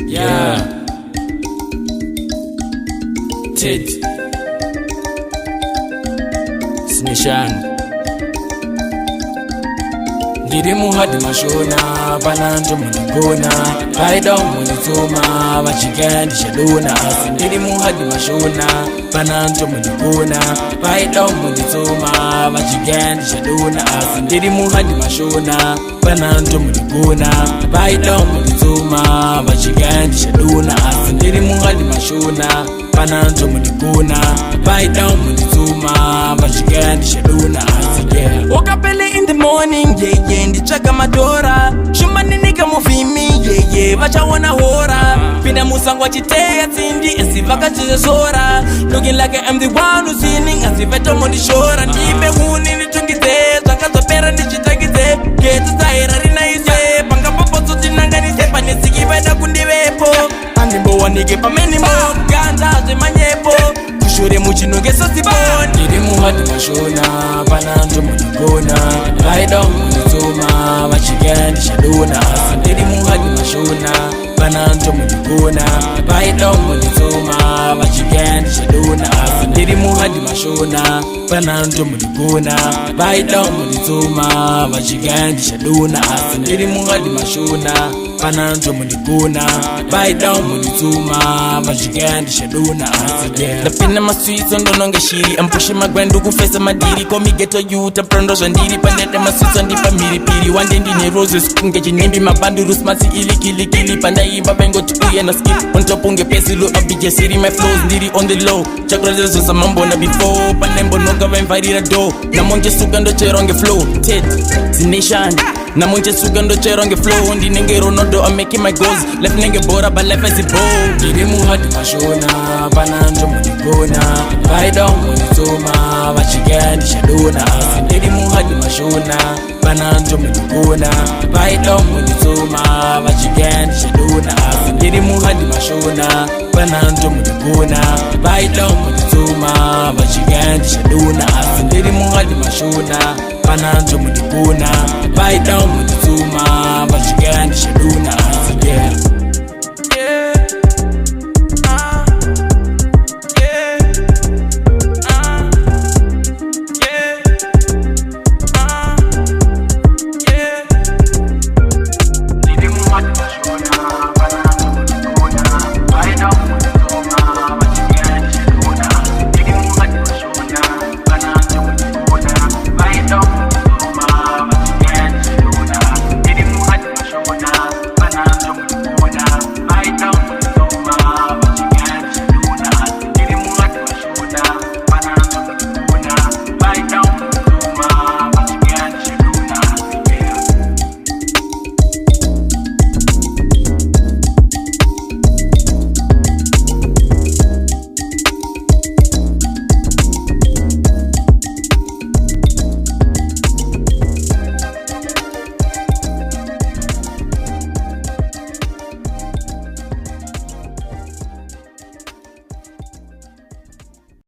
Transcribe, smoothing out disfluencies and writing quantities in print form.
Yeah. Ted Mashona Ngiri muhadi Mashona Bananjo munigona Baida munitoma Vachikendi shaduna Ngiri muhadi Mashona Bananjo munigona Baida munitoma Vachikendi shaduna Ngiri muhadi Mashona Bananjo munigona Baida munitoma Vachikendi shaduna Ngiri muhadi Mashona Bananjo munigona Baida munitoma Vachikendi shaduna Woke up early in the morning, yeah, ndichaka madora Shumani nika muvimi, yeah, vacha wana hora Pina musangwa chitea zindi, esivaka chizesora Looking like I'm the one who's sinning, asiveta mondishora Nipe huni nitungize, zakaza pera nichitagize Getu zaira rina ise, panga popo sutinanganise Panisiki veda kundivepo Animbo wanige pamenimo, ganda zemanyepo Kushure muchinonge sosipo Ndiri muhadi Mashona, bananjo munigona Baida munitoma, vachikendi shaduna Ndiri muhadi Mashona, bananjo munigona Baida munitoma, vachikendi shaduna Ndiri muhadi Mashona, bananjo munigona Baida munitoma, vachikendi shaduna Ndiri muhadi Mashona, bananjo munigona Baida munitoma, vachikendi shaduna Napina masweets on dononge shiri I'm pushing my grind to face my diri Call me ghetto youth, I'm proud of Jandiri Pandete masweets on dipa miri piri One day ndine roses kungeji nimbi mabandu Rusmasi ili kili kili Panda iba bengo tukuye na skip On top unge pesi lu abije siri My flows ndiri on the low Chakra zezo sa mambo na before Panembo noga vainvari na do Na monje sugando cheronge flow Ted, Zination Na monje sugando cheronge flow Ndinenge Ronaldo I'm making my goals Left nenge bora but life as a bow Ndiri muhadi Mashona Bananjo munigona Baida munitoma Vachikendi shaduna Ndiri muhadi Mashona Bananjo munigona Baida munitoma Vachikendi shaduna Ndiri muhadi Mashona Bananjo munigona Baida munitoma Vachikendi shaduna Ndiri muhadi Mashona Bananjo munigona Baida munitoma